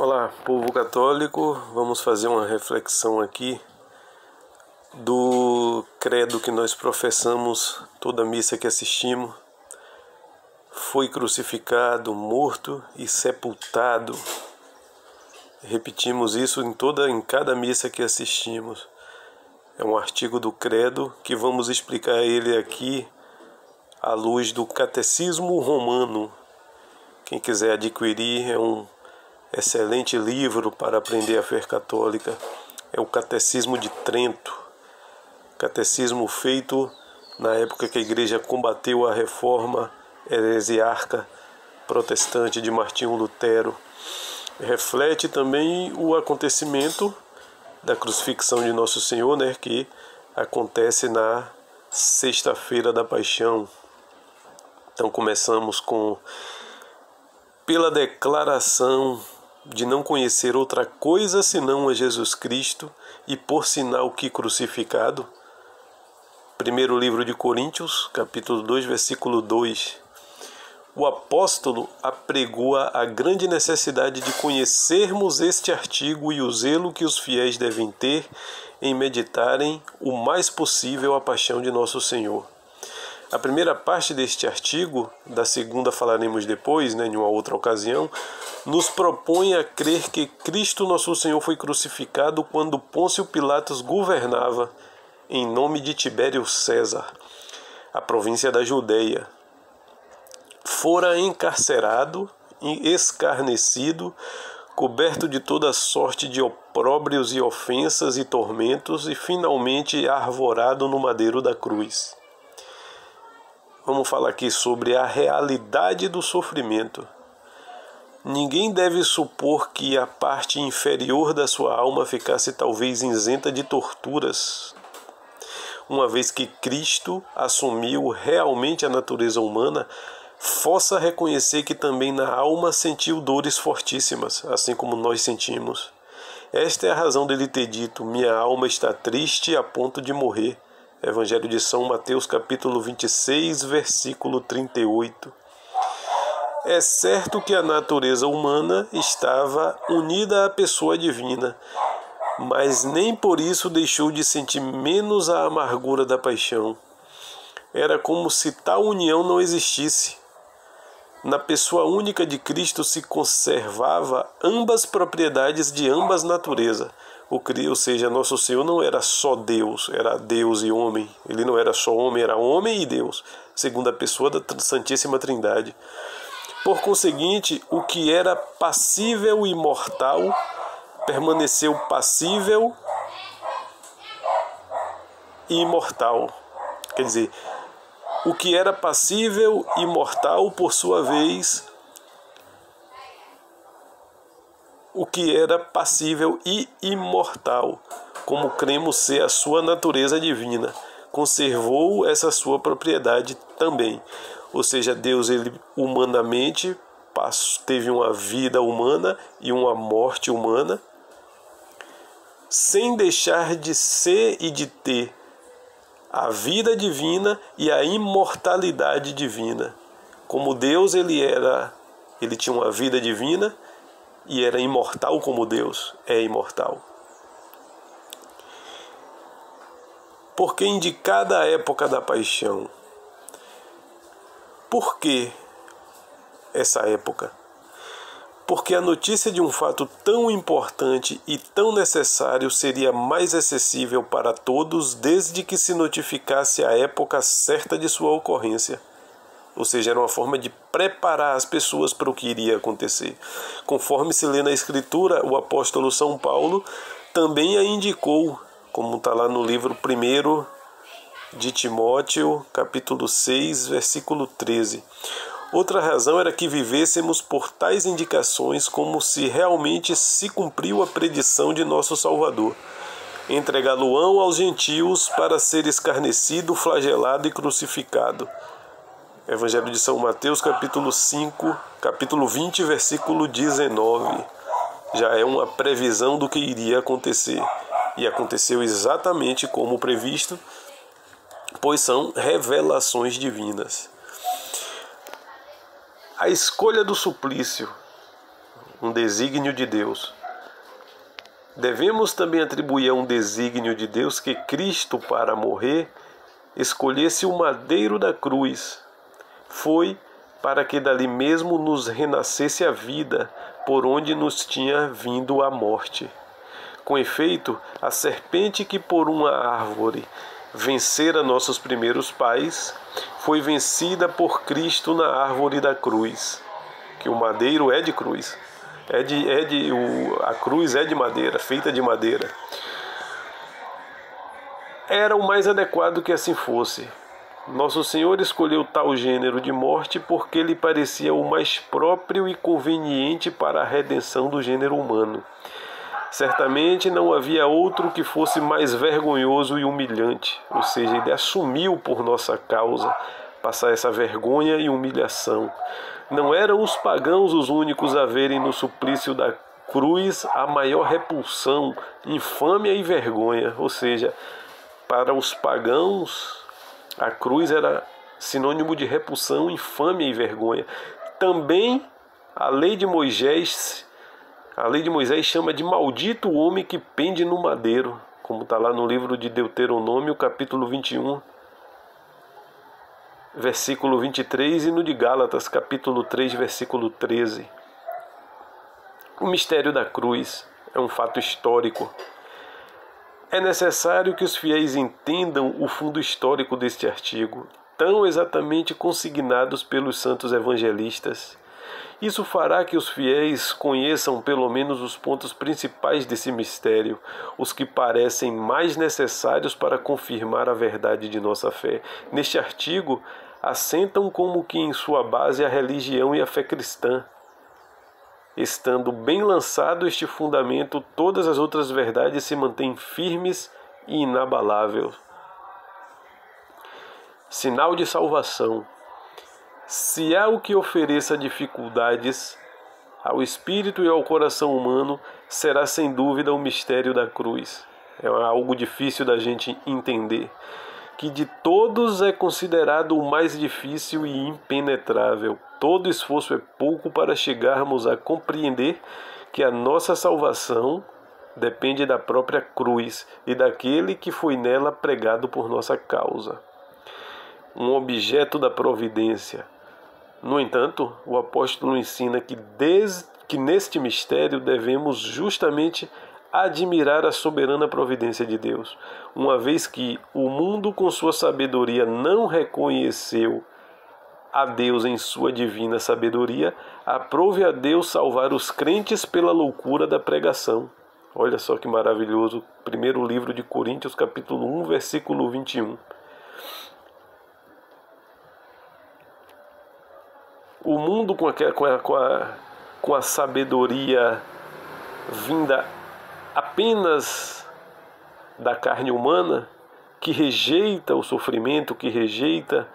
Olá, povo católico, vamos fazer uma reflexão aqui do credo que nós professamos toda missa que assistimos. Foi crucificado, morto e sepultado. Repetimos isso em cada missa que assistimos. É um artigo do credo que vamos explicar ele aqui à luz do Catecismo Romano. Quem quiser adquirir, é um excelente livro para aprender a fé católica. É o Catecismo de Trento. Catecismo feito na época que a Igreja combateu a reforma heresiarca protestante de Martinho Lutero. Reflete também o acontecimento da crucifixão de Nosso Senhor, que acontece na Sexta-feira da Paixão. Então começamos pela declaração de não conhecer outra coisa senão a Jesus Cristo e por sinal que crucificado. Primeiro livro de Coríntios, capítulo 2, versículo 2. O apóstolo apregoa a grande necessidade de conhecermos este artigo e o zelo que os fiéis devem ter em meditarem o mais possível a paixão de Nosso Senhor. A primeira parte deste artigo, da segunda falaremos depois, em uma outra ocasião, nos propõe a crer que Cristo Nosso Senhor foi crucificado quando Pôncio Pilatos governava em nome de Tibério César, a província da Judeia. Fora encarcerado, escarnecido, coberto de toda sorte de opróbrios e ofensas e tormentos e finalmente arvorado no madeiro da cruz. Vamos falar aqui sobre a realidade do sofrimento. Ninguém deve supor que a parte inferior da sua alma ficasse talvez isenta de torturas, uma vez que Cristo assumiu realmente a natureza humana. Força reconhecer que também na alma sentiu dores fortíssimas, assim como nós sentimos. Esta é a razão dele ter dito: minha alma está triste a ponto de morrer. Evangelho de São Mateus, capítulo 26, versículo 38. É certo que a natureza humana estava unida à pessoa divina, mas nem por isso deixou de sentir menos a amargura da paixão. Era como se tal união não existisse. Na pessoa única de Cristo se conservava ambas propriedades de ambas naturezas. Ou seja, Nosso Senhor não era só Deus, era Deus e homem. Ele não era só homem, era homem e Deus, segunda pessoa da Santíssima Trindade. Por conseguinte, o que era passível e mortal permaneceu passível e imortal. Quer dizer, o que era passível e mortal, por sua vez, o que era passível e imortal, como cremos ser a sua natureza divina, conservou essa sua propriedade também. Ou seja, Deus, ele humanamente teve uma vida humana e uma morte humana, sem deixar de ser e de ter a vida divina e a imortalidade divina. Como Deus, ele tinha uma vida divina e era imortal como Deus é imortal. Porque de cada época da paixão. Por que essa época? Porque a notícia de um fato tão importante e tão necessário seria mais acessível para todos desde que se notificasse a época certa de sua ocorrência. Ou seja, era uma forma de preparar as pessoas para o que iria acontecer. Conforme se lê na Escritura, o apóstolo São Paulo também a indicou, como está lá no livro 1 de Timóteo, capítulo 6, versículo 13. Outra razão era que vivêssemos por tais indicações como se realmente se cumpriu a predição de nosso Salvador. Entregá-lo-ão aos gentios para ser escarnecido, flagelado e crucificado. Evangelho de São Mateus, capítulo 5, capítulo 20, versículo 19. Já é uma previsão do que iria acontecer. E aconteceu exatamente como previsto, pois são revelações divinas. A escolha do suplício. um desígnio de Deus. Devemos também atribuir a um desígnio de Deus que Cristo, para morrer, escolhesse o madeiro da cruz. Foi para que dali mesmo nos renascesse a vida, por onde nos tinha vindo a morte. Com efeito, a serpente que por uma árvore vencera nossos primeiros pais, foi vencida por Cristo na árvore da cruz, que o madeiro é de cruz. A cruz é de madeira, feita de madeira. Era o mais adequado que assim fosse. Nosso Senhor escolheu tal gênero de morte porque lhe parecia o mais próprio e conveniente para a redenção do gênero humano. Certamente não havia outro que fosse mais vergonhoso e humilhante, ou seja, ele assumiu por nossa causa passar essa vergonha e humilhação. Não eram os pagãos os únicos a verem no suplício da cruz a maior repulsão, infâmia e vergonha, ou seja, para os pagãos a cruz era sinônimo de repulsão, infâmia e vergonha. Também a lei de Moisés chama de maldito o homem que pende no madeiro, como está lá no livro de Deuteronômio, capítulo 21, versículo 23, e no de Gálatas, capítulo 3, versículo 13. O mistério da cruz é um fato histórico. É necessário que os fiéis entendam o fundo histórico deste artigo, tão exatamente consignados pelos santos evangelistas. Isso fará que os fiéis conheçam pelo menos os pontos principais desse mistério, os que parecem mais necessários para confirmar a verdade de nossa fé. Neste artigo, assentam como que em sua base a religião e a fé cristã. Estando bem lançado este fundamento, todas as outras verdades se mantêm firmes e inabaláveis. Sinal de salvação. Se há o que ofereça dificuldades ao espírito e ao coração humano, será sem dúvida o mistério da cruz. É algo difícil da gente entender, que de todos é considerado o mais difícil e impenetrável. Todo esforço é pouco para chegarmos a compreender que a nossa salvação depende da própria cruz e daquele que foi nela pregado por nossa causa. Um objeto da providência. No entanto, o apóstolo ensina que neste mistério devemos justamente admirar a soberana providência de Deus, uma vez que o mundo com sua sabedoria não reconheceu a Deus em sua divina sabedoria, aprove a Deus salvar os crentes pela loucura da pregação. Olha só que maravilhoso, primeiro livro de Coríntios, capítulo 1, versículo 21. O mundo com a sabedoria vinda apenas da carne humana, que rejeita o sofrimento, que rejeita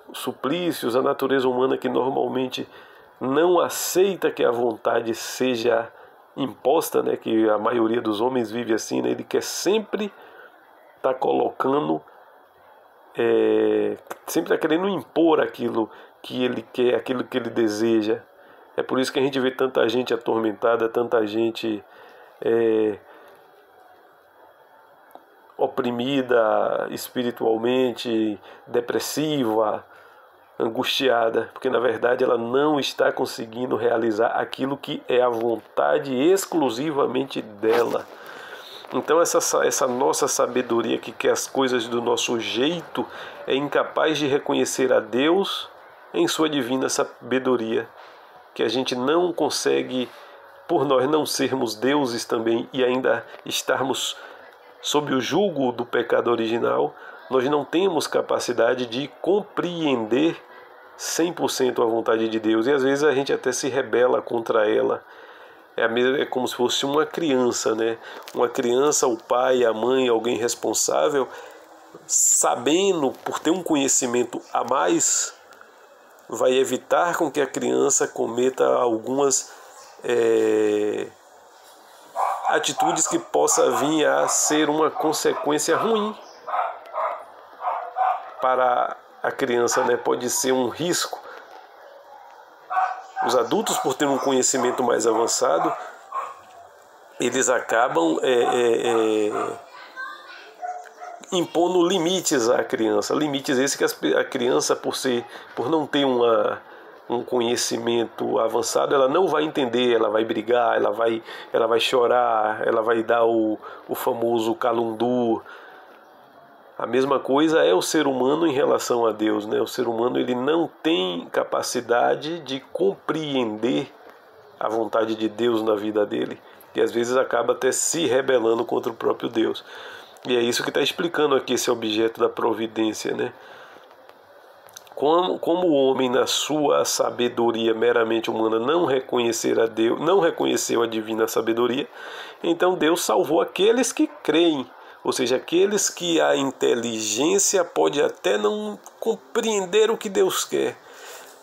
os suplícios, a natureza humana que normalmente não aceita que a vontade seja imposta, né? Que a maioria dos homens vive assim, né? Ele quer sempre estar colocando, sempre está querendo impor aquilo que ele quer, aquilo que ele deseja. É por isso que a gente vê tanta gente atormentada, tanta gente oprimida espiritualmente, depressiva, angustiada, porque na verdade ela não está conseguindo realizar aquilo que é a vontade exclusivamente dela. Então essa nossa sabedoria que quer as coisas do nosso jeito é incapaz de reconhecer a Deus em sua divina sabedoria, que a gente não consegue, por nós não sermos deuses também e ainda estarmos sob o jugo do pecado original, nós não temos capacidade de compreender 100% a vontade de Deus, e às vezes a gente até se rebela contra ela. É como se fosse uma criança, né? Uma criança, o pai, a mãe, alguém responsável, sabendo, por ter um conhecimento a mais, vai evitar com que a criança cometa algumas atitudes que possa vir a ser uma consequência ruim para a criança, né? Pode ser um risco Os adultos, por ter um conhecimento mais avançado, eles acabam impondo limites à criança. Limites esses que a criança, por não ter um conhecimento avançado, ela não vai entender, ela vai brigar, ela vai chorar, ela vai dar o famoso calundu. A mesma coisa é o ser humano em relação a Deus, né? O ser humano, ele não tem capacidade de compreender a vontade de Deus na vida dele, e às vezes acaba até se rebelando contra o próprio Deus. E é isso que está explicando aqui esse objeto da providência, né? Como o homem, na sua sabedoria meramente humana, não reconheceu a divina sabedoria, então Deus salvou aqueles que creem. Ou seja, aqueles que a inteligência pode até não compreender o que Deus quer,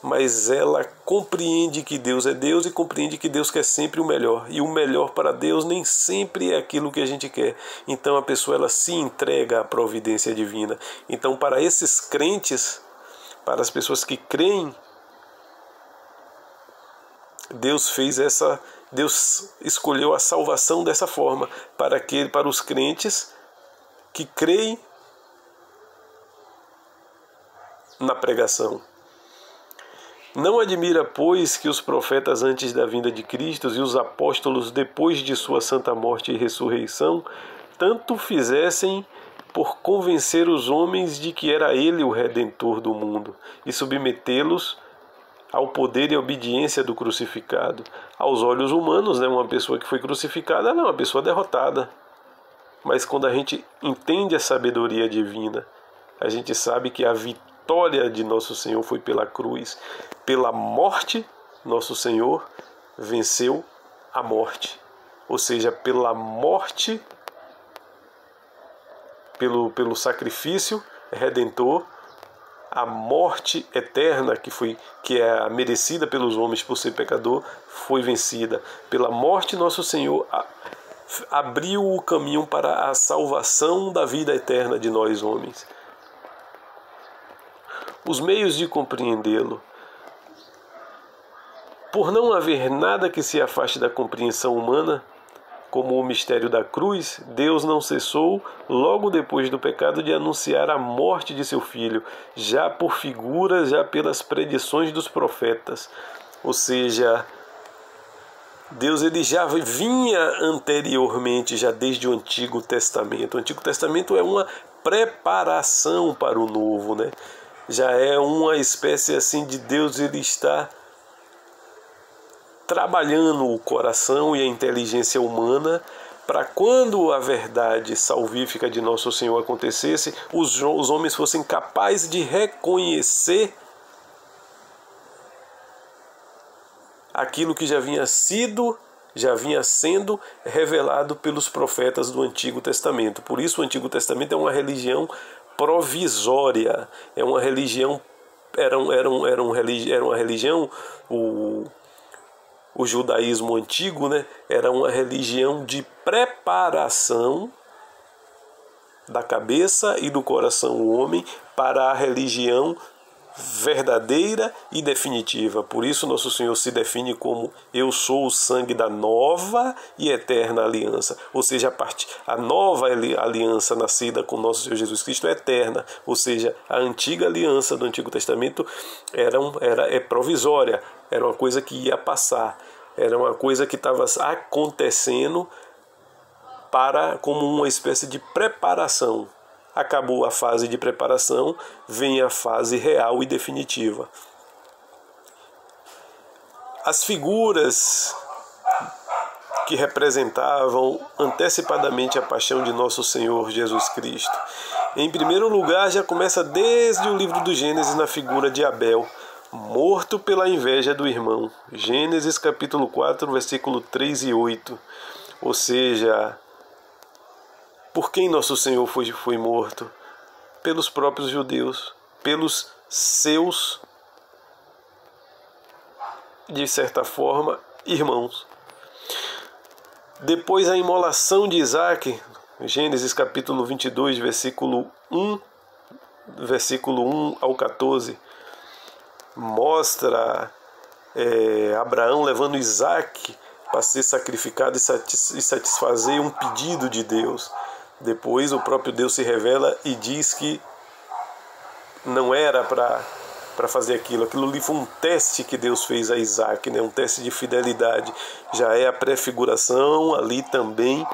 mas ela compreende que Deus é Deus e compreende que Deus quer sempre o melhor. E o melhor para Deus nem sempre é aquilo que a gente quer. Então a pessoa, ela se entrega à providência divina. Então, para esses crentes, para as pessoas que creem, Deus escolheu a salvação dessa forma, para os crentes que creem na pregação. Não admira, pois, que os profetas antes da vinda de Cristo e os apóstolos depois de sua santa morte e ressurreição tanto fizessem por convencer os homens de que era Ele o Redentor do mundo e submetê-los ao poder e obediência do crucificado. Aos olhos humanos, né, uma pessoa que foi crucificada, ela é uma pessoa derrotada. Mas quando a gente entende a sabedoria divina, a gente sabe que a vitória de nosso Senhor foi pela cruz. Pela morte, nosso Senhor venceu a morte. Ou seja, pela morte, pelo sacrifício redentor, a morte eterna que é a merecida pelos homens por ser pecador, foi vencida. Pela morte, nosso Senhor abriu o caminho para a salvação da vida eterna de nós homens. Os meios de compreendê-lo. Por não haver nada que se afaste da compreensão humana, como o mistério da cruz, Deus não cessou, logo depois do pecado, de anunciar a morte de seu Filho, já por figuras, já pelas predições dos profetas. Ou seja, Deus, ele já vinha anteriormente, já desde o Antigo Testamento. O Antigo Testamento é uma preparação para o Novo, né? Já é uma espécie assim de Deus, ele está trabalhando o coração e a inteligência humana para quando a verdade salvífica de nosso Senhor acontecesse, os homens fossem capazes de reconhecer aquilo que já vinha sendo revelado pelos profetas do Antigo Testamento. Por isso o Antigo Testamento é uma religião provisória, é uma religião, era uma religião, o judaísmo antigo, né, era uma religião de preparação da cabeça e do coração do homem para a religião verdadeira e definitiva. Por isso nosso Senhor se define como: eu sou o sangue da nova e eterna aliança. Ou seja, a nova aliança nascida com nosso Senhor Jesus Cristo é eterna. Ou seja, a antiga aliança do Antigo Testamento é provisória, era uma coisa que ia passar, era uma coisa que estava acontecendo como uma espécie de preparação. Acabou a fase de preparação, vem a fase real e definitiva. As figuras que representavam antecipadamente a paixão de nosso Senhor Jesus Cristo. Em primeiro lugar, já começa desde o livro do Gênesis na figura de Abel, morto pela inveja do irmão. Gênesis capítulo 4, versículo 3 e 8. Ou seja, por quem nosso Senhor foi morto? Pelos próprios judeus, pelos seus, de certa forma, irmãos. Depois a imolação de Isaac, Gênesis capítulo 22, versículo 1 ao 14, mostra Abraão levando Isaac para ser sacrificado e satisfazer um pedido de Deus. Depois o próprio Deus se revela e diz que não era para fazer aquilo. Aquilo ali foi um teste que Deus fez a Isaac, né? Um teste de fidelidade. Já é a prefiguração ali também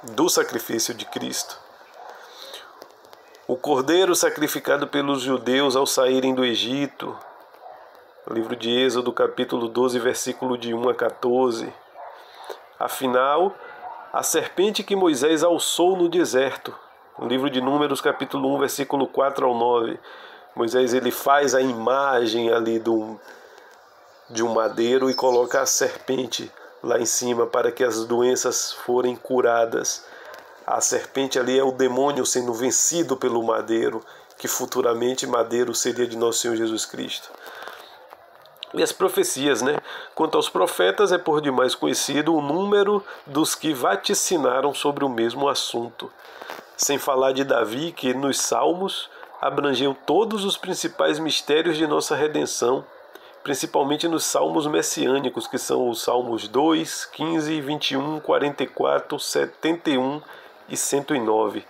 do sacrifício de Cristo. O cordeiro sacrificado pelos judeus ao saírem do Egito. Livro de Êxodo, capítulo 12, versículo de 1 a 14. Afinal, a serpente que Moisés alçou no deserto. Livro de Números, capítulo 1, versículo 4 ao 9. Moisés ele faz a imagem ali de um madeiro e coloca a serpente lá em cima para que as doenças forem curadas. A serpente ali é o demônio sendo vencido pelo madeiro, que futuramente madeiro seria de nosso Senhor Jesus Cristo. E as profecias, né? Quanto aos profetas, é por demais conhecido o número dos que vaticinaram sobre o mesmo assunto. Sem falar de Davi, que nos Salmos abrangeu todos os principais mistérios de nossa redenção, principalmente nos salmos messiânicos, que são os Salmos 2, 15, 21, 44, 71 e 109.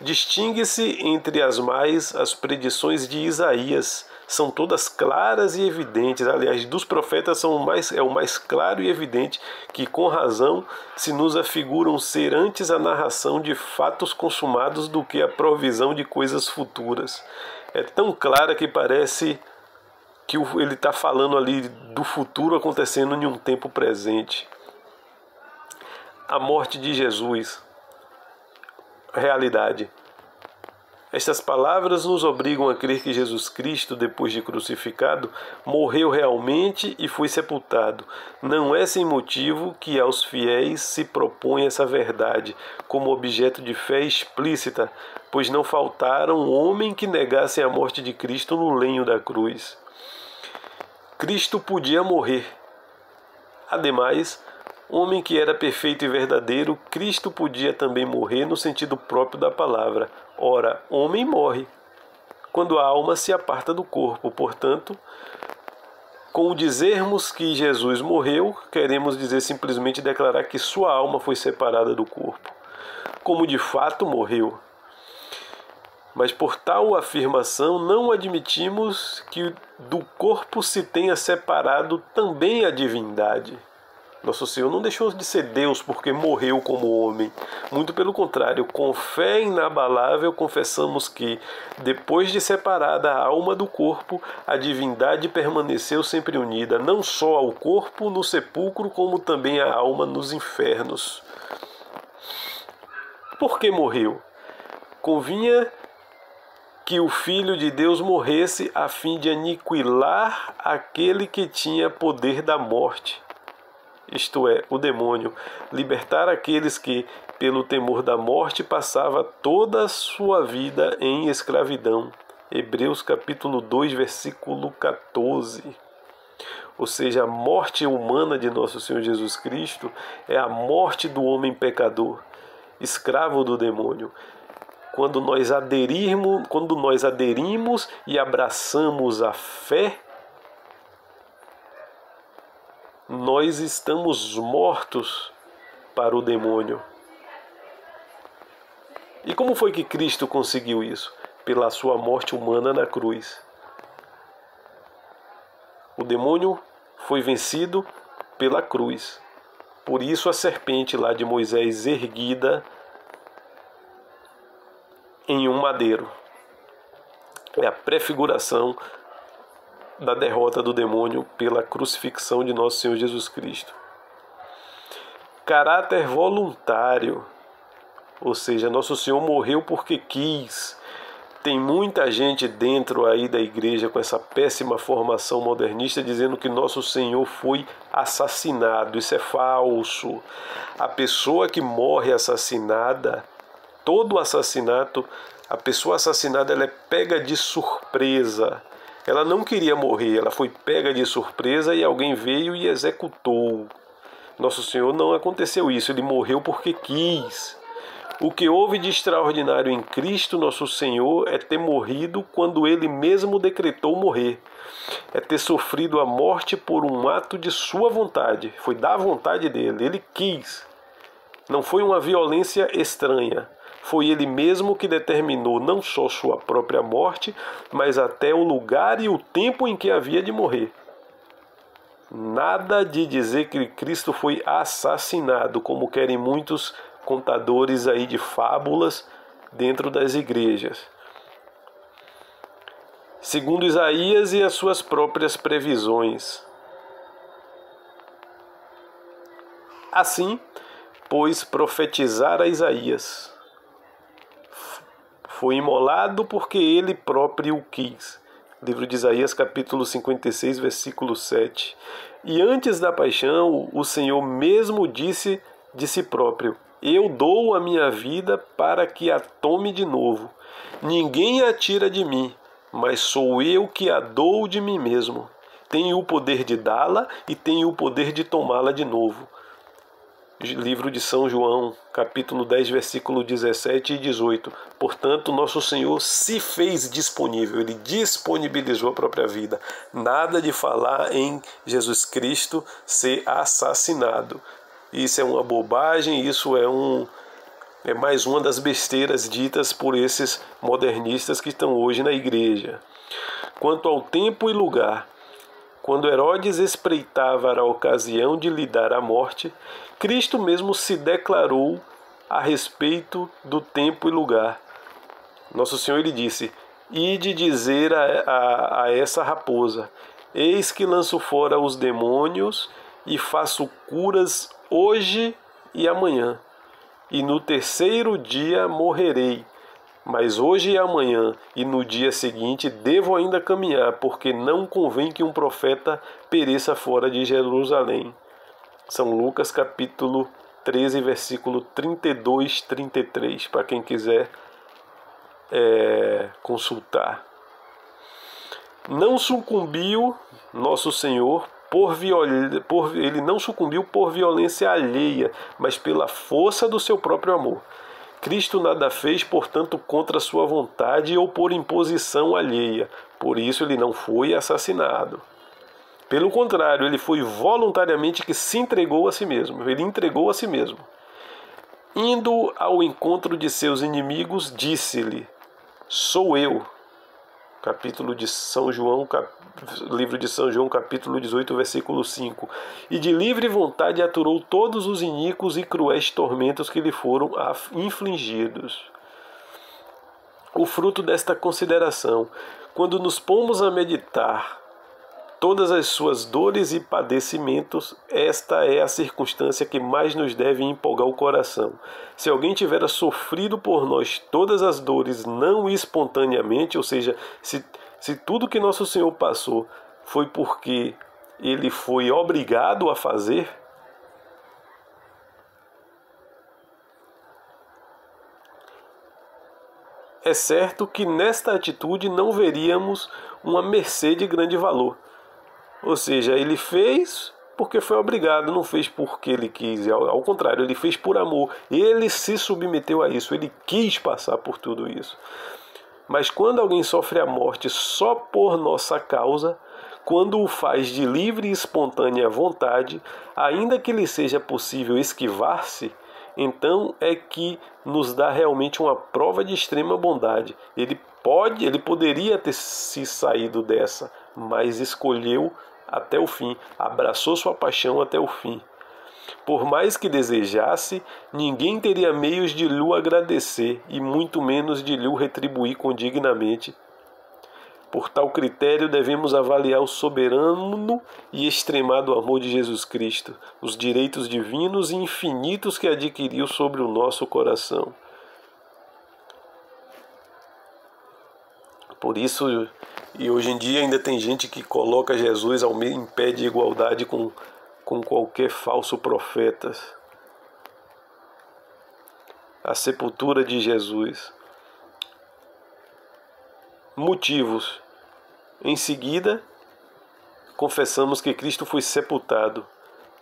Distingue-se entre as mais as predições de Isaías, são todas claras e evidentes. Aliás, dos profetas é o mais claro e evidente, que com razão se nos afiguram ser antes a narração de fatos consumados do que a provisão de coisas futuras. É tão clara que parece que ele está falando ali do futuro acontecendo em um tempo presente. A morte de Jesus, realidade. Estas palavras nos obrigam a crer que Jesus Cristo, depois de crucificado, morreu realmente e foi sepultado. Não é sem motivo que aos fiéis se propõe essa verdade como objeto de fé explícita, pois não faltaram homem que negassem a morte de Cristo no lenho da cruz. Cristo podia morrer. Ademais, homem que era perfeito e verdadeiro, Cristo podia também morrer no sentido próprio da palavra. Ora, homem morre quando a alma se aparta do corpo. Portanto, com o dizermos que Jesus morreu, queremos dizer simplesmente declarar que sua alma foi separada do corpo, como de fato morreu. Mas por tal afirmação não admitimos que do corpo se tenha separado também a divindade. Nosso Senhor não deixou de ser Deus porque morreu como homem. Muito pelo contrário, com fé inabalável confessamos que, depois de separada a alma do corpo, a divindade permaneceu sempre unida, não só ao corpo no sepulcro, como também à alma nos infernos. Por que morreu? Convinha que o Filho de Deus morresse a fim de aniquilar aquele que tinha poder da morte, isto é, o demônio, libertar aqueles que, pelo temor da morte, passava toda a sua vida em escravidão. Hebreus capítulo 2, versículo 14. Ou seja, a morte humana de nosso Senhor Jesus Cristo é a morte do homem pecador, escravo do demônio. Quando nós aderimos e abraçamos a fé, nós estamos mortos para o demônio. E como foi que Cristo conseguiu isso? Pela sua morte humana na cruz. O demônio foi vencido pela cruz. Por isso a serpente lá de Moisés erguida em um madeiro. É a prefiguração da derrota do demônio pela crucifixão de nosso Senhor Jesus Cristo. Caráter voluntário, ou seja, nosso Senhor morreu porque quis. Tem muita gente dentro aí da igreja com essa péssima formação modernista dizendo que nosso Senhor foi assassinado. Isso é falso. A pessoa que morre assassinada, todo assassinato, a pessoa assassinada ela é pega de surpresa. Ela não queria morrer, ela foi pega de surpresa e alguém veio e executou. Nosso Senhor não aconteceu isso, ele morreu porque quis. O que houve de extraordinário em Cristo, nosso Senhor, é ter morrido quando Ele mesmo decretou morrer. É ter sofrido a morte por um ato de sua vontade. Foi da vontade dele. Ele quis. Não foi uma violência estranha. Foi ele mesmo que determinou não só sua própria morte, mas até o lugar e o tempo em que havia de morrer. Nada de dizer que Cristo foi assassinado, como querem muitos contadores aí de fábulas dentro das igrejas. Segundo Isaías e as suas próprias previsões. Assim, pois profetizara Isaías. Foi imolado porque ele próprio o quis. Livro de Isaías, capítulo 56, versículo 7. E antes da paixão, o Senhor mesmo disse de si próprio: eu dou a minha vida para que a tome de novo. Ninguém a tira de mim, mas sou eu que a dou de mim mesmo. Tenho o poder de dá-la e tenho o poder de tomá-la de novo. Livro de São João, capítulo 10, versículo 17 e 18. Portanto, nosso Senhor se fez disponível, Ele disponibilizou a própria vida. Nada de falar em Jesus Cristo ser assassinado. Isso é uma bobagem, isso é mais uma das besteiras ditas por esses modernistas que estão hoje na igreja. Quanto ao tempo e lugar, quando Herodes espreitava a ocasião de lhe dar a morte, Cristo mesmo se declarou a respeito do tempo e lugar. Nosso Senhor ele disse: ide dizer a essa raposa, eis que lanço fora os demônios e faço curas hoje e amanhã, e no terceiro dia morrerei. Mas hoje e amanhã e no dia seguinte devo ainda caminhar, porque não convém que um profeta pereça fora de Jerusalém. São Lucas capítulo 13, versículo 32, 33, para quem quiser consultar. Não sucumbiu nosso Senhor ele não sucumbiu por violência alheia, mas pela força do seu próprio amor. Cristo nada fez, portanto, contra sua vontade ou por imposição alheia. Por isso ele não foi assassinado. Pelo contrário, ele foi voluntariamente que se entregou a si mesmo. Ele entregou a si mesmo. Indo ao encontro de seus inimigos, disse-lhe: sou eu. Capítulo de São João, livro de São João, capítulo 18, versículo 5. E de livre vontade aturou todos os iníquos e cruéis tormentos que lhe foram infligidos. O fruto desta consideração, quando nos pomos a meditar todas as suas dores e padecimentos, esta é a circunstância que mais nos deve empolgar o coração. Se alguém tivera sofrido por nós todas as dores não espontaneamente, ou seja, se tudo que nosso Senhor passou foi porque ele foi obrigado a fazer, é certo que nesta atitude não veríamos uma mercê de grande valor. Ou seja, ele fez porque foi obrigado, não fez porque ele quis. Ao contrário, ele fez por amor. Ele se submeteu a isso, ele quis passar por tudo isso. Mas quando alguém sofre a morte só por nossa causa, quando o faz de livre e espontânea vontade, ainda que lhe seja possível esquivar-se, então é que nos dá realmente uma prova de extrema bondade. Ele poderia ter se saído dessa, mas escolheu até o fim, abraçou sua paixão até o fim. Por mais que desejasse, ninguém teria meios de lhe agradecer e muito menos de lhe retribuir condignamente. Por tal critério devemos avaliar o soberano e extremado amor de Jesus Cristo, os direitos divinos e infinitos que adquiriu sobre o nosso coração. Por isso, e hoje em dia ainda tem gente que coloca Jesus em pé de igualdade com qualquer falso profeta. A sepultura de Jesus. Motivos. Em seguida, confessamos que Cristo foi sepultado.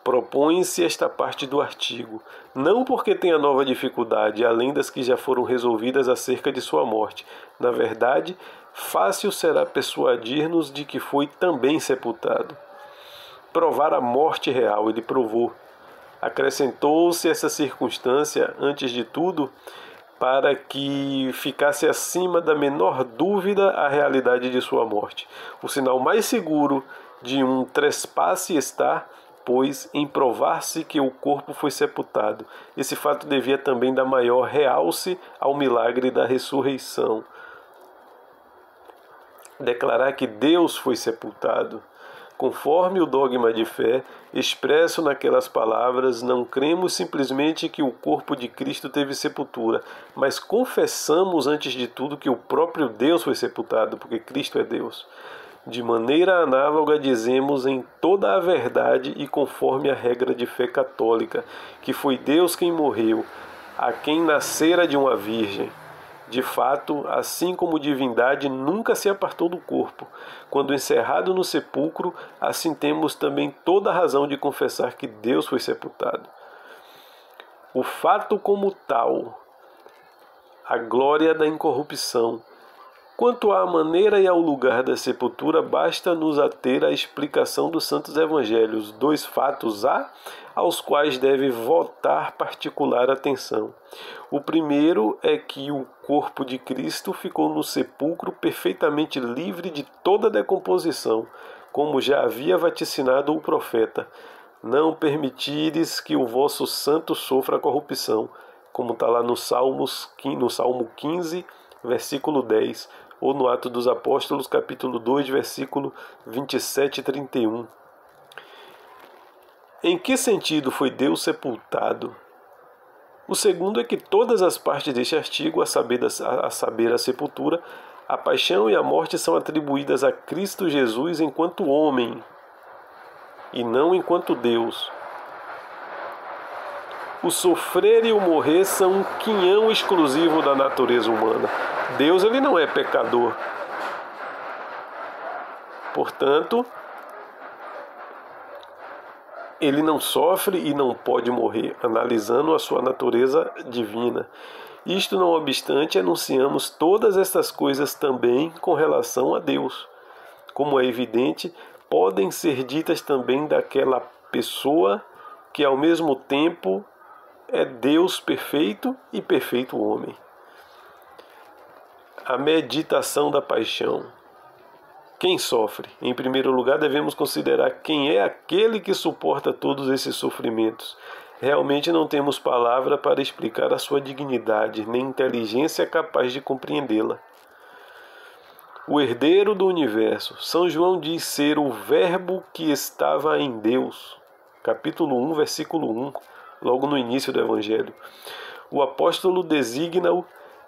Propõe-se esta parte do artigo, não porque tenha nova dificuldade, além das que já foram resolvidas acerca de sua morte. Na verdade, fácil será persuadir-nos de que foi também sepultado. Provar a morte real, ele provou. Acrescentou-se essa circunstância, antes de tudo, para que ficasse acima da menor dúvida a realidade de sua morte. O sinal mais seguro de um trespasse está, pois, em provar-se que o corpo foi sepultado. Esse fato devia também dar maior realce ao milagre da ressurreição. Declarar que Deus foi sepultado. Conforme o dogma de fé expresso naquelas palavras, não cremos simplesmente que o corpo de Cristo teve sepultura, mas confessamos antes de tudo que o próprio Deus foi sepultado, porque Cristo é Deus. De maneira análoga, dizemos em toda a verdade e conforme a regra de fé católica, que foi Deus quem morreu, a quem nascera de uma virgem. De fato, assim como divindade nunca se apartou do corpo, quando encerrado no sepulcro, assim temos também toda a razão de confessar que Deus foi sepultado. O fato como tal, a glória da incorrupção. Quanto à maneira e ao lugar da sepultura, basta nos ater à explicação dos Santos Evangelhos, dois fatos aos quais deve votar particular atenção. O primeiro é que o corpo de Cristo ficou no sepulcro perfeitamente livre de toda decomposição, como já havia vaticinado o profeta. Não permitires que o vosso santo sofra corrupção, como está lá no Salmo 15, versículo 10, ou no Atos dos Apóstolos, capítulo 2, versículo 27 e 31. Em que sentido foi Deus sepultado? O segundo é que todas as partes deste artigo, a saber a sepultura, a paixão e a morte são atribuídas a Cristo Jesus enquanto homem, e não enquanto Deus. O sofrer e o morrer são um quinhão exclusivo da natureza humana. Deus, ele não é pecador. Portanto, ele não sofre e não pode morrer, analisando a sua natureza divina. Isto não obstante, anunciamos todas estas coisas também com relação a Deus. Como é evidente, podem ser ditas também daquela pessoa que ao mesmo tempo é Deus perfeito e perfeito homem. A meditação da paixão. Quem sofre? Em primeiro lugar, devemos considerar quem é aquele que suporta todos esses sofrimentos. Realmente não temos palavra para explicar a sua dignidade, nem inteligência capaz de compreendê-la. O herdeiro do universo. São João diz ser o Verbo que estava em Deus. Capítulo 1, versículo 1, logo no início do Evangelho. O apóstolo designa-o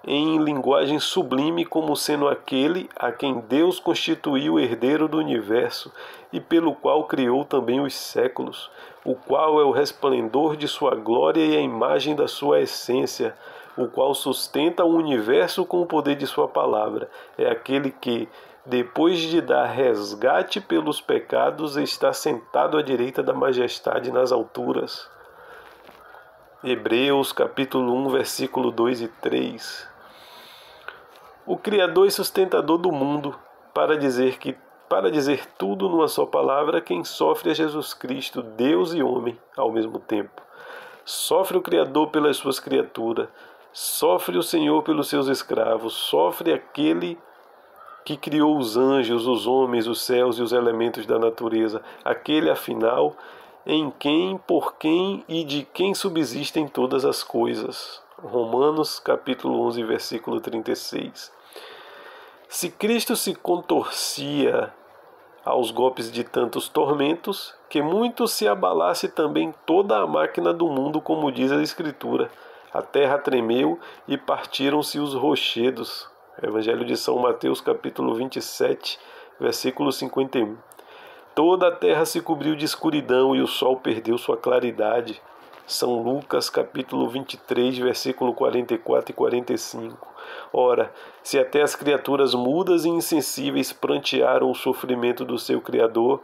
em linguagem sublime como sendo aquele a quem Deus constituiu herdeiro do universo e pelo qual criou também os séculos, o qual é o resplendor de sua glória e a imagem da sua essência, o qual sustenta o universo com o poder de sua palavra. É aquele que, depois de dar resgate pelos pecados, está sentado à direita da majestade nas alturas. Hebreus capítulo 1, versículo 2 e 3. O Criador e sustentador do mundo, para dizer tudo numa só palavra, quem sofre é Jesus Cristo, Deus e homem ao mesmo tempo. Sofre o Criador pelas suas criaturas, sofre o Senhor pelos seus escravos, sofre aquele que criou os anjos, os homens, os céus e os elementos da natureza, aquele, afinal, em quem, por quem e de quem subsistem todas as coisas. Romanos capítulo 11, versículo 36. Se Cristo se contorcia aos golpes de tantos tormentos, que muito se abalasse também toda a máquina do mundo, como diz a Escritura. A terra tremeu e partiram-se os rochedos. Evangelho de São Mateus, capítulo 27, versículo 51. Toda a terra se cobriu de escuridão e o sol perdeu sua claridade. São Lucas, capítulo 23, versículo 44 e 45. Ora, se até as criaturas mudas e insensíveis prantearam o sofrimento do seu Criador,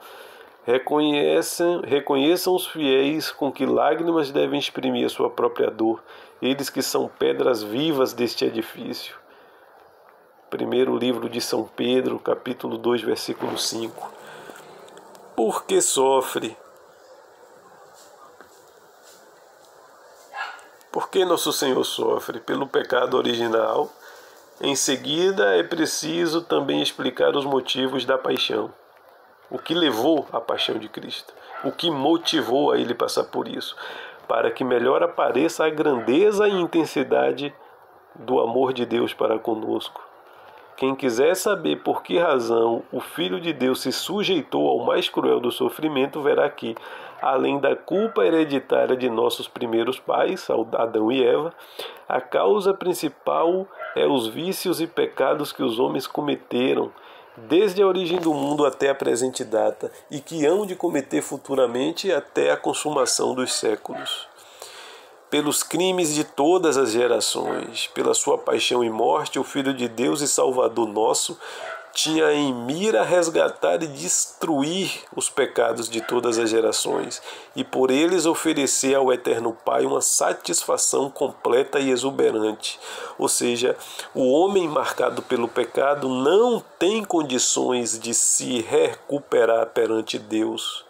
Reconheçam os fiéis com que lágrimas devem exprimir a sua própria dor, eles que são pedras vivas deste edifício. Primeiro livro de São Pedro, capítulo 2, versículo 5. Por que sofre? Por que nosso Senhor sofre? Pelo pecado original. Em seguida, é preciso também explicar os motivos da paixão. O que levou à paixão de Cristo? O que motivou a ele passar por isso? Para que melhor apareça a grandeza e intensidade do amor de Deus para conosco. Quem quiser saber por que razão o Filho de Deus se sujeitou ao mais cruel do sofrimento, verá que, além da culpa hereditária de nossos primeiros pais, Adão e Eva, a causa principal é os vícios e pecados que os homens cometeram desde a origem do mundo até a presente data e que hão de cometer futuramente até a consumação dos séculos. Pelos crimes de todas as gerações, pela sua paixão e morte, o Filho de Deus e Salvador nosso tinha em mira resgatar e destruir os pecados de todas as gerações e por eles oferecer ao Eterno Pai uma satisfação completa e exuberante. Ou seja, o homem marcado pelo pecado não tem condições de se recuperar perante Deus.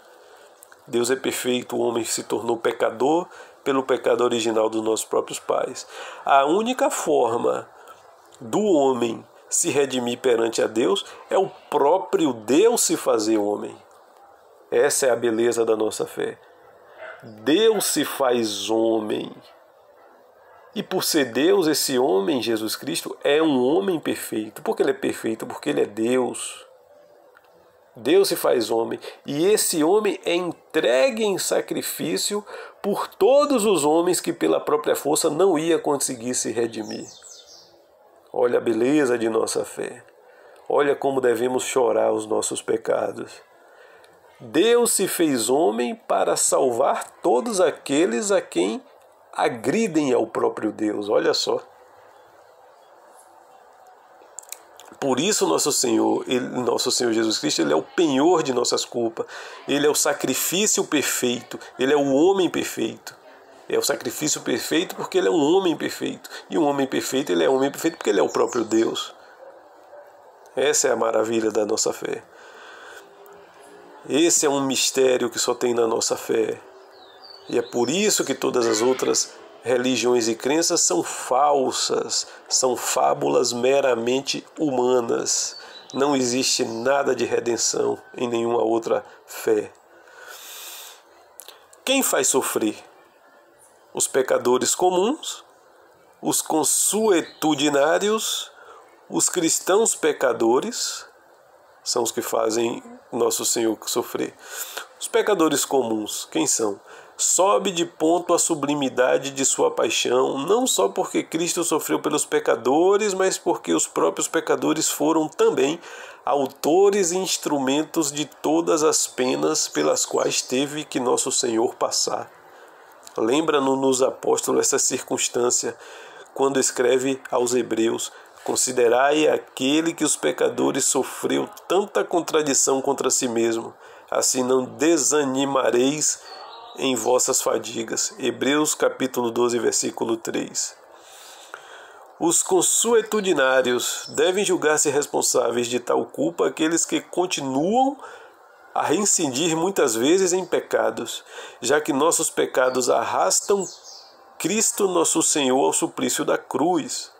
Deus é perfeito, o homem se tornou pecador pelo pecado original dos nossos próprios pais. A única forma do homem se redimir perante a Deus é o próprio Deus se fazer homem. Essa é a beleza da nossa fé. Deus se faz homem. E por ser Deus, esse homem, Jesus Cristo, é um homem perfeito. Por que ele é perfeito? Porque ele é Deus. Deus se faz homem. E esse homem é entregue em sacrifício por todos os homens que pela própria força não ia conseguir se redimir. Olha a beleza de nossa fé. Olha como devemos chorar os nossos pecados. Deus se fez homem para salvar todos aqueles a quem agridem ao próprio Deus. Olha só. Por isso nosso Senhor Jesus Cristo, ele é o penhor de nossas culpas. Ele é o sacrifício perfeito. Ele é o homem perfeito. É o sacrifício perfeito porque ele é um homem perfeito. E um homem perfeito, ele é homem perfeito porque ele é o próprio Deus. Essa é a maravilha da nossa fé. Esse é um mistério que só tem na nossa fé. E é por isso que todas as outras religiões e crenças são falsas, são fábulas meramente humanas. Não existe nada de redenção em nenhuma outra fé. Quem faz sofrer? Os pecadores comuns, os consuetudinários, os cristãos pecadores, são os que fazem nosso Senhor sofrer. Os pecadores comuns, quem são? Sobe de ponto a sublimidade de sua paixão, não só porque Cristo sofreu pelos pecadores, mas porque os próprios pecadores foram também autores e instrumentos de todas as penas pelas quais teve que nosso Senhor passar. Lembra-nos apóstolos essa circunstância quando escreve aos Hebreus: considerai aquele que os pecadores sofreu tanta contradição contra si mesmo, assim não desanimareis em vossas fadigas. Hebreus capítulo 12, versículo 3. Os consuetudinários devem julgar-se responsáveis de tal culpa aqueles que continuam a reincidir muitas vezes em pecados, já que nossos pecados arrastam Cristo nosso Senhor ao suplício da cruz.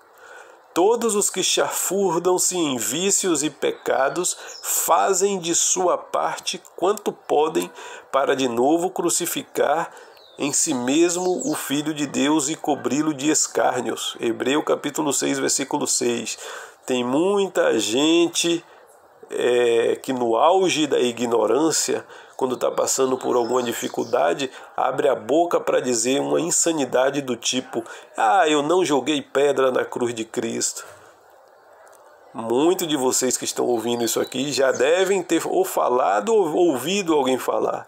Todos os que chafurdam-se em vícios e pecados fazem de sua parte quanto podem para de novo crucificar em si mesmo o Filho de Deus e cobri-lo de escárnios. Hebreus capítulo 6, versículo 6. Tem muita gente que no auge da ignorância, quando está passando por alguma dificuldade, abre a boca para dizer uma insanidade do tipo: eu não joguei pedra na cruz de Cristo. Muitos de vocês que estão ouvindo isso aqui já devem ter ou falado ou ouvido alguém falar.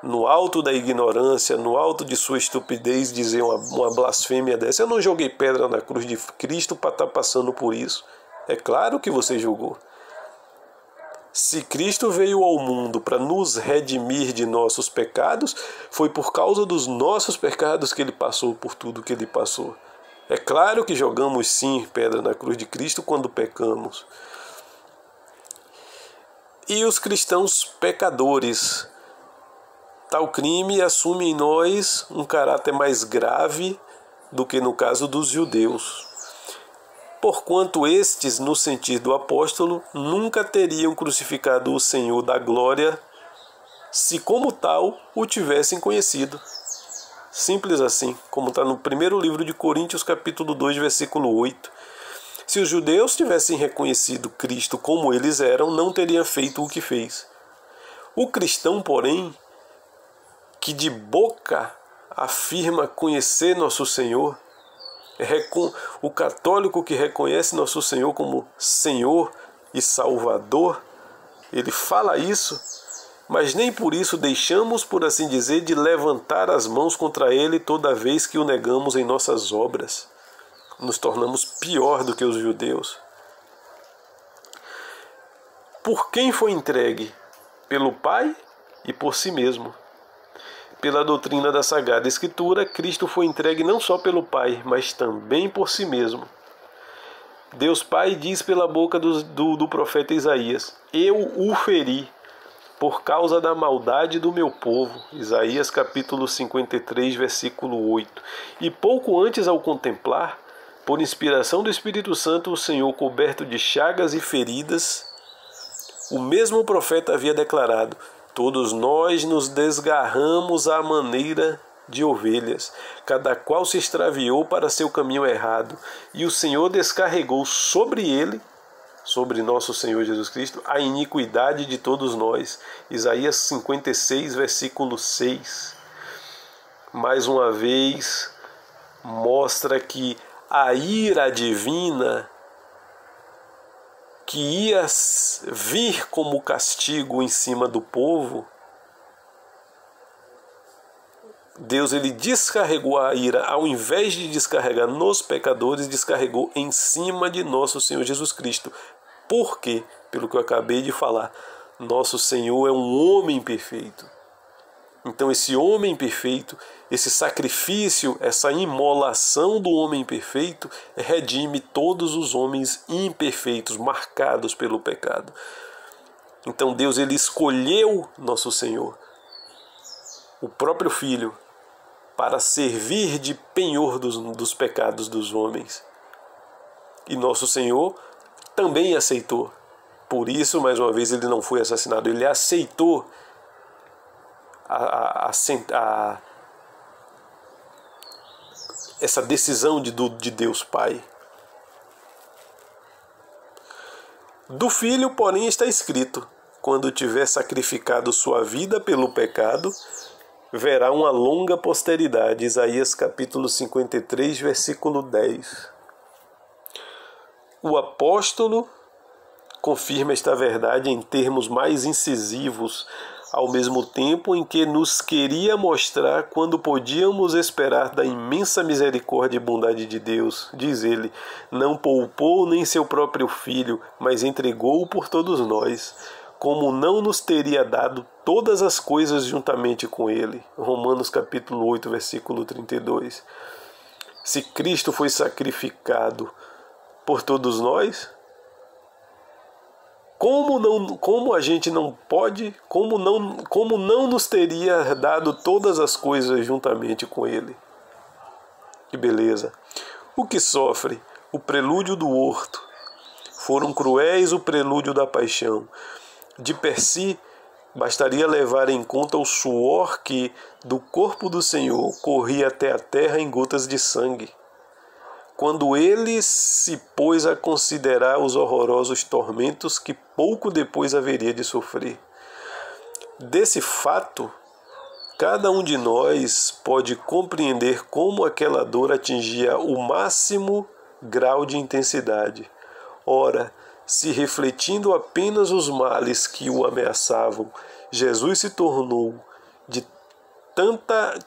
No alto da ignorância, no alto de sua estupidez, dizer uma blasfêmia dessa: eu não joguei pedra na cruz de Cristo para estar passando por isso. É claro que você julgou. Se Cristo veio ao mundo para nos redimir de nossos pecados, foi por causa dos nossos pecados que ele passou por tudo que ele passou. É claro que jogamos sim pedra na cruz de Cristo quando pecamos. E os cristãos pecadores, tal crime assume em nós um caráter mais grave do que no caso dos judeus. Porquanto estes, no sentir do apóstolo, nunca teriam crucificado o Senhor da glória, se como tal o tivessem conhecido. Simples assim, como está no primeiro livro de Coríntios, capítulo 2, versículo 8. Se os judeus tivessem reconhecido Cristo como eles eram, não teria feito o que fez. O cristão, porém, que de boca afirma conhecer nosso Senhor, o católico que reconhece nosso Senhor como Senhor e Salvador, ele fala isso, mas nem por isso deixamos, por assim dizer, de levantar as mãos contra ele toda vez que o negamos em nossas obras. Nos tornamos pior do que os judeus. Por quem foi entregue? Pelo Pai e por si mesmo. Pela doutrina da Sagrada Escritura, Cristo foi entregue não só pelo Pai, mas também por si mesmo. Deus Pai diz pela boca do profeta Isaías: eu o feri por causa da maldade do meu povo. Isaías capítulo 53, versículo 8. E pouco antes, ao contemplar, por inspiração do Espírito Santo, o Senhor coberto de chagas e feridas, o mesmo profeta havia declarado: todos nós nos desgarramos à maneira de ovelhas, cada qual se extraviou para seu caminho errado, e o Senhor descarregou sobre ele, sobre nosso Senhor Jesus Cristo, a iniquidade de todos nós. Isaías 56, versículo 6. Mais uma vez, mostra que a ira divina que ia vir como castigo em cima do povo, Deus ele descarregou a ira, ao invés de descarregar nos pecadores, descarregou em cima de nosso Senhor Jesus Cristo. Por quê? Pelo que eu acabei de falar, nosso Senhor é um homem perfeito. Então esse homem perfeito, esse sacrifício, essa imolação do homem perfeito redime todos os homens imperfeitos, marcados pelo pecado. Então Deus ele escolheu nosso Senhor, o próprio Filho, para servir de penhor dos pecados dos homens. E nosso Senhor também aceitou. Por isso, mais uma vez, ele não foi assassinado, ele aceitou essa decisão de Deus Pai. Do Filho, porém, está escrito: quando tiver sacrificado sua vida pelo pecado, verá uma longa posteridade. Isaías capítulo 53, versículo 10. O apóstolo confirma esta verdade em termos mais incisivos, ao mesmo tempo em que nos queria mostrar quando podíamos esperar da imensa misericórdia e bondade de Deus. Diz ele: não poupou nem seu próprio Filho, mas entregou-o por todos nós. Como não nos teria dado todas as coisas juntamente com ele. Romanos capítulo 8, versículo 32. Se Cristo foi sacrificado por todos nós, como a gente não pode, como não nos teria dado todas as coisas juntamente com ele? Que beleza! O que sofre, o prelúdio do horto, foram cruéis o prelúdio da paixão. De per si, bastaria levar em conta o suor que, do corpo do Senhor, corria até a terra em gotas de sangue. Quando ele se pôs a considerar os horrorosos tormentos que pouco depois haveria de sofrer. Desse fato, cada um de nós pode compreender como aquela dor atingia o máximo grau de intensidade. Ora, se refletindo apenas os males que o ameaçavam, Jesus se tomou de tanta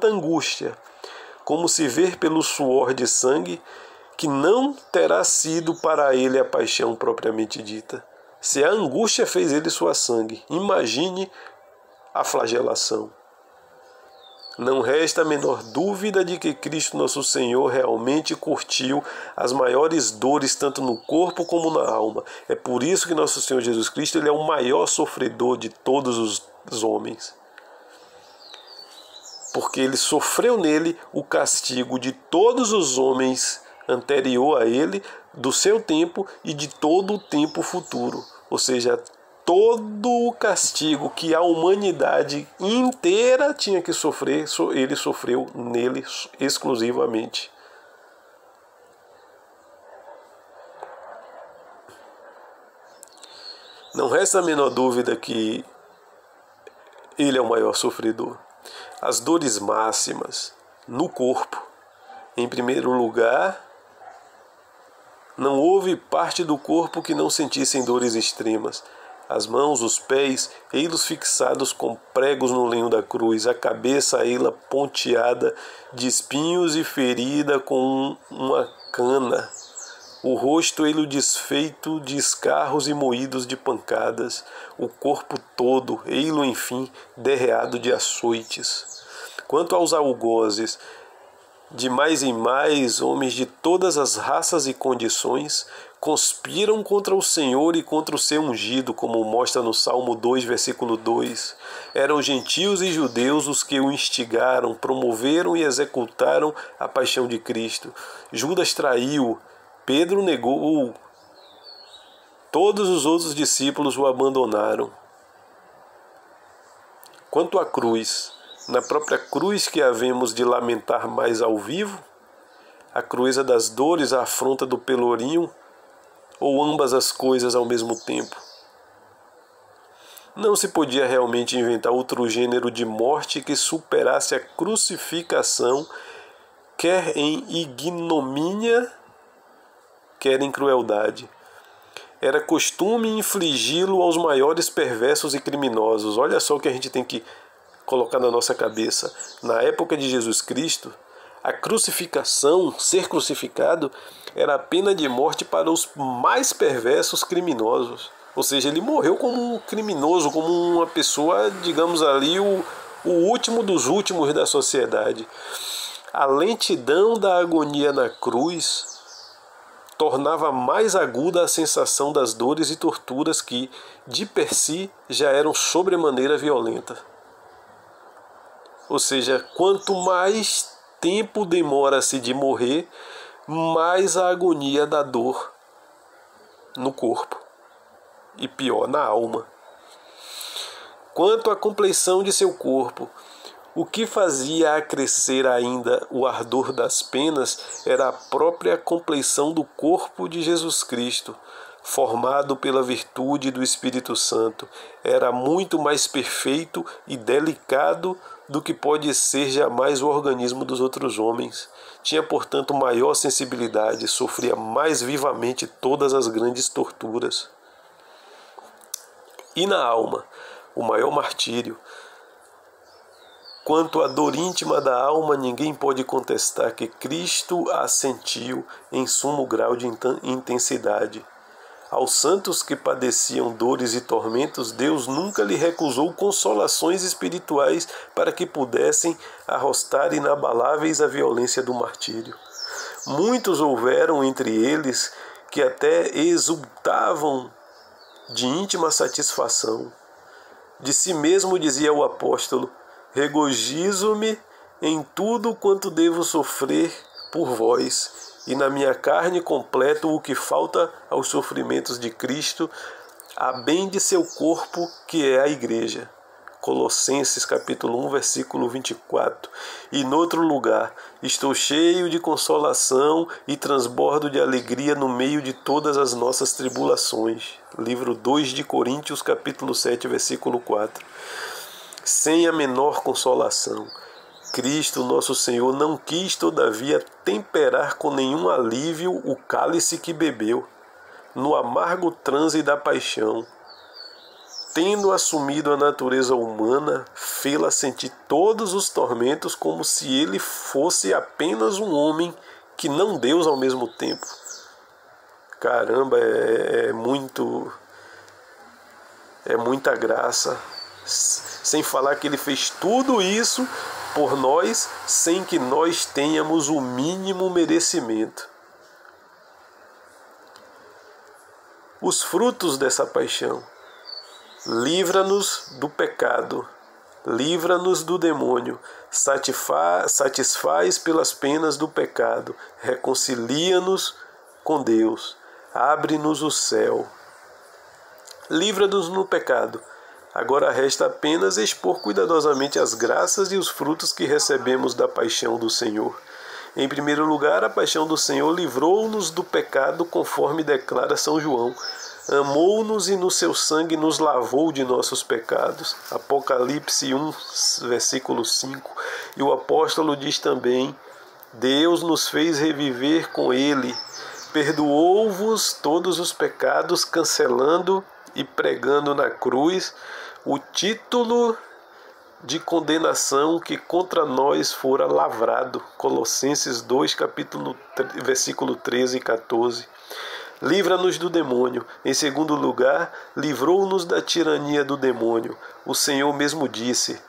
angústia, como se vê pelo suor de sangue que não terá sido para ele a paixão propriamente dita. Se a angústia fez ele suar sangue, imagine a flagelação. Não resta a menor dúvida de que Cristo Nosso Senhor realmente curtiu as maiores dores tanto no corpo como na alma. É por isso que Nosso Senhor Jesus Cristo ele é o maior sofredor de todos os homens. Porque ele sofreu nele o castigo de todos os homens anterior a ele, do seu tempo e de todo o tempo futuro. Ou seja, todo o castigo que a humanidade inteira tinha que sofrer, ele sofreu nele exclusivamente. Não resta a menor dúvida que ele é o maior sofredor. As dores máximas no corpo, em primeiro lugar, não houve parte do corpo que não sentissem dores extremas. As mãos, os pés, ei-los fixados com pregos no lenho da cruz, a cabeça ei-la ponteada de espinhos e ferida com uma cana, o rosto ei-lo desfeito de escarros e moídos de pancadas, o corpo todo ei-lo, enfim, derreado de açoites. Quanto aos algozes, de mais em mais, homens de todas as raças e condições conspiram contra o Senhor e contra o seu ungido, como mostra no Salmo 2, versículo 2. Eram gentios e judeus os que o instigaram, promoveram e executaram a paixão de Cristo. Judas traiu, Pedro negou, todos os outros discípulos o abandonaram. Quanto à cruz, na própria cruz que havemos de lamentar mais ao vivo, a crueza das dores, a afronta do pelourinho, ou ambas as coisas ao mesmo tempo? Não se podia realmente inventar outro gênero de morte que superasse a crucificação, quer em ignomínia, quer em crueldade. Era costume infligi-lo aos maiores perversos e criminosos. Olha só o que a gente tem que colocar na nossa cabeça. Na época de Jesus Cristo, a crucificação, ser crucificado, era a pena de morte para os mais perversos criminosos. Ou seja, ele morreu como um criminoso, como uma pessoa, digamos ali, o último dos últimos da sociedade. A lentidão da agonia na cruz tornava mais aguda a sensação das dores e torturas que, de per si, já eram sobremaneira violentas. Ou seja, quanto mais tempo demora-se de morrer, mais a agonia da dor no corpo e pior, na alma. Quanto à compleição de seu corpo, o que fazia acrescer ainda o ardor das penas era a própria compleição do corpo de Jesus Cristo, formado pela virtude do Espírito Santo. Era muito mais perfeito e delicado do que pode ser jamais o organismo dos outros homens. Tinha, portanto, maior sensibilidade, sofria mais vivamente todas as grandes torturas. E na alma, o maior martírio. Quanto à dor íntima da alma, ninguém pode contestar que Cristo a sentiu em sumo grau de intensidade. Aos santos que padeciam dores e tormentos, Deus nunca lhe recusou consolações espirituais para que pudessem arrostar inabaláveis a violência do martírio. Muitos houveram entre eles que até exultavam de íntima satisfação. De si mesmo dizia o apóstolo: regozijo-me em tudo quanto devo sofrer por vós, e na minha carne completo o que falta aos sofrimentos de Cristo, a bem de seu corpo, que é a igreja. Colossenses capítulo 1, versículo 24. E noutro lugar, estou cheio de consolação e transbordo de alegria no meio de todas as nossas tribulações. Livro 2 de Coríntios, capítulo 7, versículo 4. Sem a menor consolação. Cristo, nosso Senhor, não quis, todavia, temperar com nenhum alívio o cálice que bebeu, no amargo transe da paixão. Tendo assumido a natureza humana, fê-la sentir todos os tormentos como se ele fosse apenas um homem que não Deus ao mesmo tempo. Caramba, é muita graça. Sem falar que ele fez tudo isso por nós, sem que nós tenhamos o mínimo merecimento. Os frutos dessa paixão: livra-nos do pecado, livra-nos do demônio, satisfaz pelas penas do pecado, reconcilia-nos com Deus, abre-nos o céu. Livra-nos no pecado. Agora resta apenas expor cuidadosamente as graças e os frutos que recebemos da paixão do Senhor. Em primeiro lugar, a paixão do Senhor livrou-nos do pecado, conforme declara São João. Amou-nos e no seu sangue nos lavou de nossos pecados. Apocalipse 1, versículo 5. E o apóstolo diz também: Deus nos fez reviver com ele. Perdoou-vos todos os pecados, cancelando e pregando na cruz o título de condenação que contra nós fora lavrado. Colossenses 2, versículo 13 e 14. Livra-nos do demônio. Em segundo lugar, livrou-nos da tirania do demônio. O Senhor mesmo disse: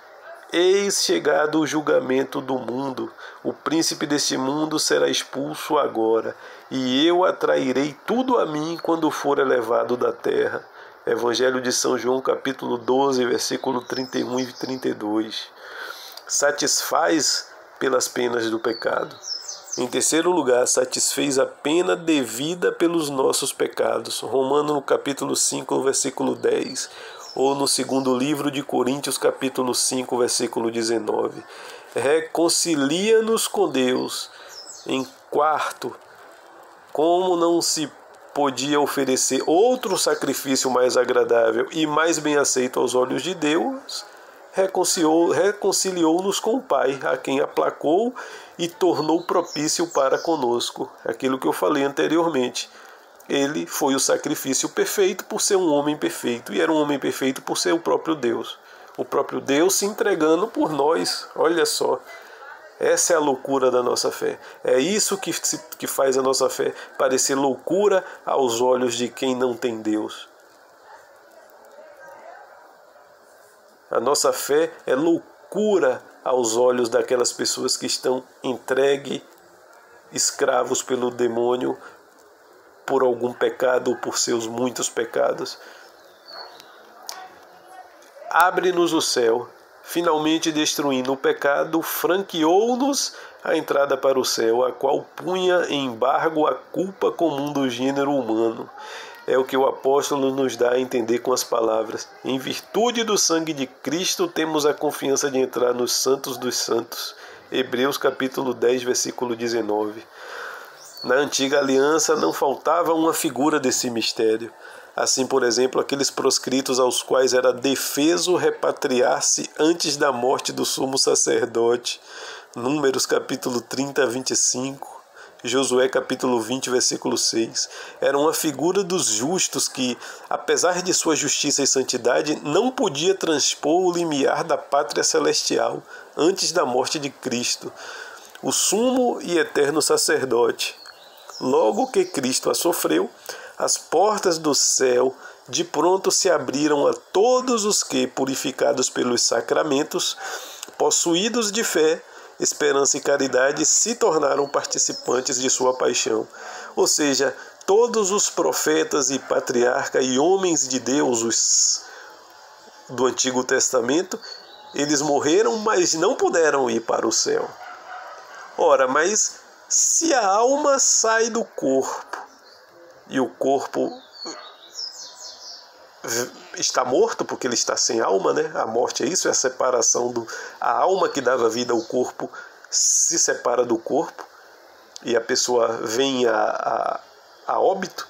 Eis chegado o julgamento do mundo. O príncipe deste mundo será expulso agora, e eu atrairei tudo a mim quando for elevado da terra. Evangelho de São João, capítulo 12, versículo 31 e 32. Satisfaz pelas penas do pecado. Em terceiro lugar, satisfez a pena devida pelos nossos pecados. Romanos, no capítulo 5, versículo 10. Ou no segundo livro de Coríntios, capítulo 5, versículo 19. Reconcilia-nos com Deus. Em quarto, como não se podia oferecer outro sacrifício mais agradável e mais bem aceito aos olhos de Deus, reconciliou-nos com o Pai, a quem aplacou e tornou propício para conosco. Aquilo que eu falei anteriormente. Ele foi o sacrifício perfeito por ser um homem perfeito, e era um homem perfeito por ser o próprio Deus. O próprio Deus se entregando por nós. Olha só. Essa é a loucura da nossa fé. É isso que faz a nossa fé parecer loucura aos olhos de quem não tem Deus. A nossa fé é loucura aos olhos daquelas pessoas que estão entregues, escravos pelo demônio, por algum pecado ou por seus muitos pecados. Abre-nos o céu. Finalmente destruindo o pecado, franqueou-nos a entrada para o céu, a qual punha em embargo a culpa comum do gênero humano. É o que o apóstolo nos dá a entender com as palavras: em virtude do sangue de Cristo temos a confiança de entrar nos santos dos santos. Hebreus capítulo 10, versículo 19. Na antiga aliança não faltava uma figura desse mistério. Assim, por exemplo, aqueles proscritos aos quais era defeso repatriar-se antes da morte do sumo sacerdote. Números capítulo 30 a 25. Josué capítulo 20, versículo 6. Era uma figura dos justos que, apesar de sua justiça e santidade, não podia transpor o limiar da pátria celestial antes da morte de Cristo, o sumo e eterno sacerdote. Logo que Cristo a sofreu, as portas do céu de pronto se abriram a todos os que, purificados pelos sacramentos, possuídos de fé, esperança e caridade, se tornaram participantes de sua paixão. Ou seja, todos os profetas e patriarcas e homens de Deus do Antigo Testamento, eles morreram, mas não puderam ir para o céu. Ora, mas se a alma sai do corpo, e o corpo está morto porque ele está sem alma, né? A morte é isso, é a separação a alma que dava vida ao corpo se separa do corpo e a pessoa vem a óbito.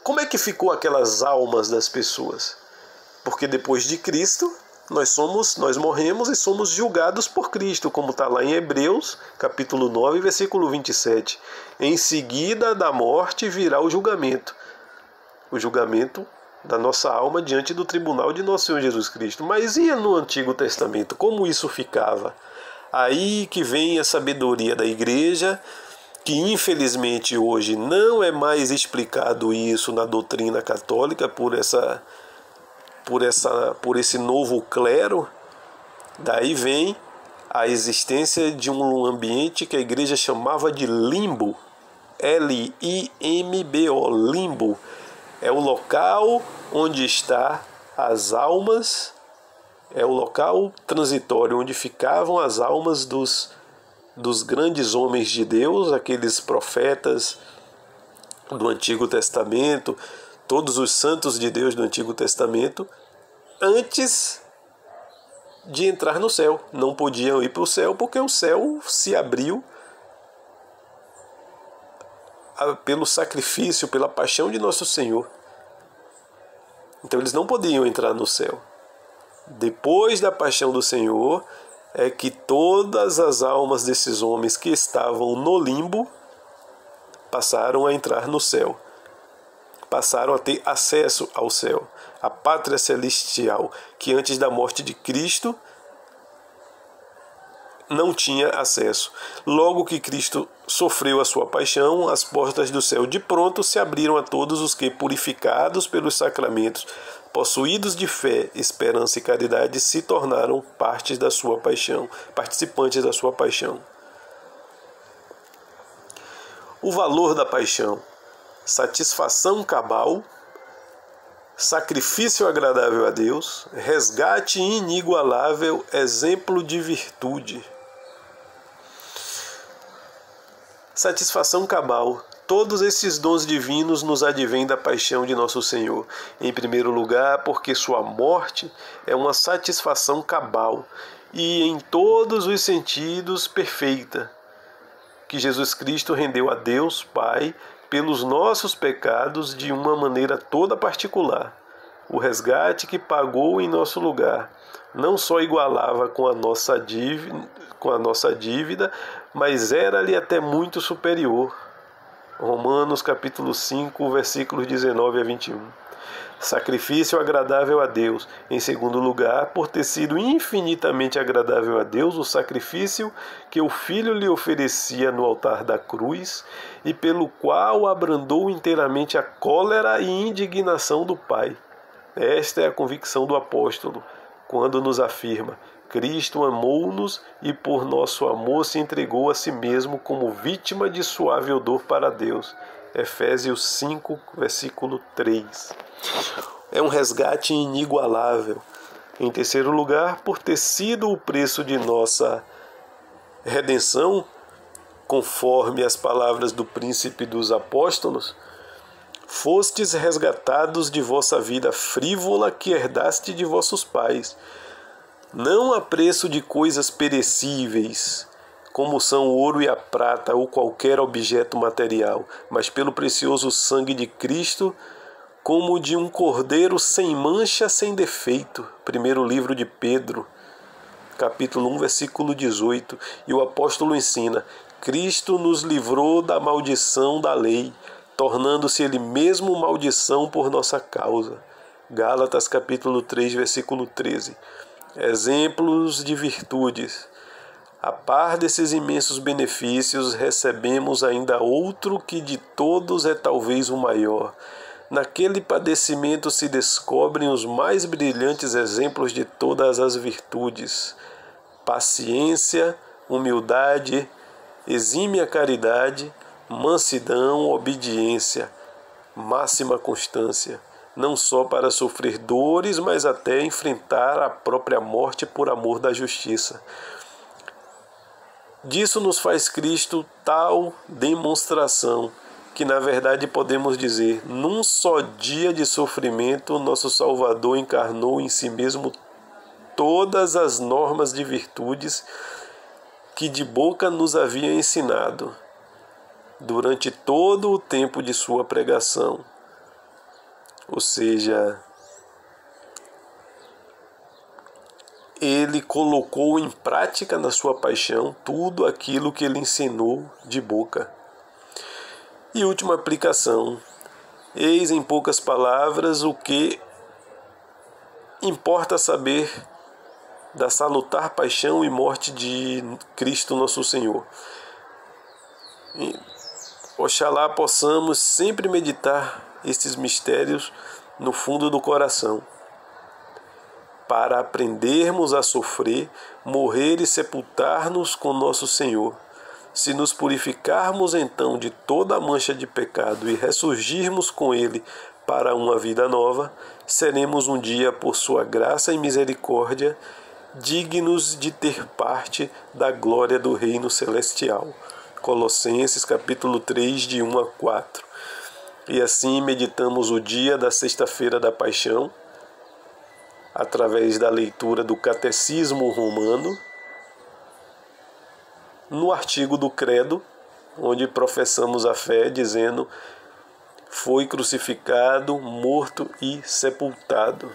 Como é que ficou aquelas almas das pessoas? Porque depois de Cristo nós morremos e somos julgados por Cristo, como está lá em Hebreus, capítulo 9, versículo 27. Em seguida da morte virá o julgamento da nossa alma diante do tribunal de nosso Senhor Jesus Cristo. Mas e no Antigo Testamento? Como isso ficava? Aí que vem a sabedoria da igreja, que infelizmente hoje não é mais explicado isso na doutrina católica por esse novo clero. Daí vem a existência de um ambiente que a igreja chamava de limbo, L-I-M-B-O, limbo. É o local onde estão as almas, é o local transitório onde ficavam as almas dos grandes homens de Deus, aqueles profetas do Antigo Testamento, todos os santos de Deus do Antigo Testamento, antes de entrar no céu. Não podiam ir para o céu porque o céu se abriu pelo sacrifício, pela paixão de nosso Senhor. Então eles não podiam entrar no céu. Depois da paixão do Senhor é que todas as almas desses homens que estavam no limbo passaram a entrar no céu. Passaram a ter acesso ao céu, a pátria celestial, que antes da morte de Cristo não tinha acesso. Logo que Cristo sofreu a sua paixão, as portas do céu de pronto se abriram a todos os que, purificados pelos sacramentos, possuídos de fé, esperança e caridade, se tornaram partes da sua paixão, participantes da sua paixão. O valor da paixão: satisfação cabal, sacrifício agradável a Deus, resgate inigualável, exemplo de virtude. Satisfação cabal. Todos esses dons divinos nos advêm da paixão de nosso Senhor. Em primeiro lugar, porque sua morte é uma satisfação cabal e em todos os sentidos perfeita, que Jesus Cristo rendeu a Deus Pai pelos nossos pecados de uma maneira toda particular. O resgate que pagou em nosso lugar não só igualava com a nossa dívida, mas era-lhe até muito superior. Romanos capítulo 5, versículos 19 a 21. Sacrifício agradável a Deus. Em segundo lugar, por ter sido infinitamente agradável a Deus o sacrifício que o Filho lhe oferecia no altar da cruz e pelo qual abrandou inteiramente a cólera e indignação do Pai. Esta é a convicção do apóstolo, quando nos afirma: Cristo amou-nos e por nosso amor se entregou a si mesmo como vítima de suave odor para Deus. Efésios 5, versículo 3. É um resgate inigualável. Em terceiro lugar, por ter sido o preço de nossa redenção, conforme as palavras do príncipe dos apóstolos, fostes resgatados de vossa vida frívola que herdaste de vossos pais, não a preço de coisas perecíveis, como são o ouro e a prata ou qualquer objeto material, mas pelo precioso sangue de Cristo, como de um cordeiro sem mancha, sem defeito. Primeiro livro de Pedro, capítulo 1, versículo 18. E o apóstolo ensina: Cristo nos livrou da maldição da lei, tornando-se Ele mesmo maldição por nossa causa. Gálatas capítulo 3, versículo 13. Exemplos de virtudes. A par desses imensos benefícios, recebemos ainda outro que de todos é talvez o maior. Naquele padecimento se descobrem os mais brilhantes exemplos de todas as virtudes: paciência, humildade, exímia caridade, mansidão, obediência, máxima constância, não só para sofrer dores, mas até enfrentar a própria morte por amor da justiça. Disso nos faz Cristo tal demonstração, que na verdade podemos dizer: num só dia de sofrimento, nosso Salvador encarnou em si mesmo todas as normas de virtudes que de boca nos havia ensinado durante todo o tempo de sua pregação. Ou seja, ele colocou em prática na sua paixão tudo aquilo que ele ensinou de boca. E última aplicação: eis em poucas palavras o que importa saber da salutar paixão e morte de Cristo nosso Senhor. Oxalá possamos sempre meditar estes mistérios no fundo do coração, para aprendermos a sofrer, morrer e sepultar-nos com nosso Senhor. Se nos purificarmos então de toda a mancha de pecado e ressurgirmos com Ele para uma vida nova, seremos um dia, por sua graça e misericórdia, dignos de ter parte da glória do reino celestial. Colossenses capítulo 3, de 1 a 4. E assim meditamos o dia da sexta-feira da Paixão, através da leitura do Catecismo Romano, no artigo do Credo, onde professamos a fé dizendo: foi crucificado, morto e sepultado.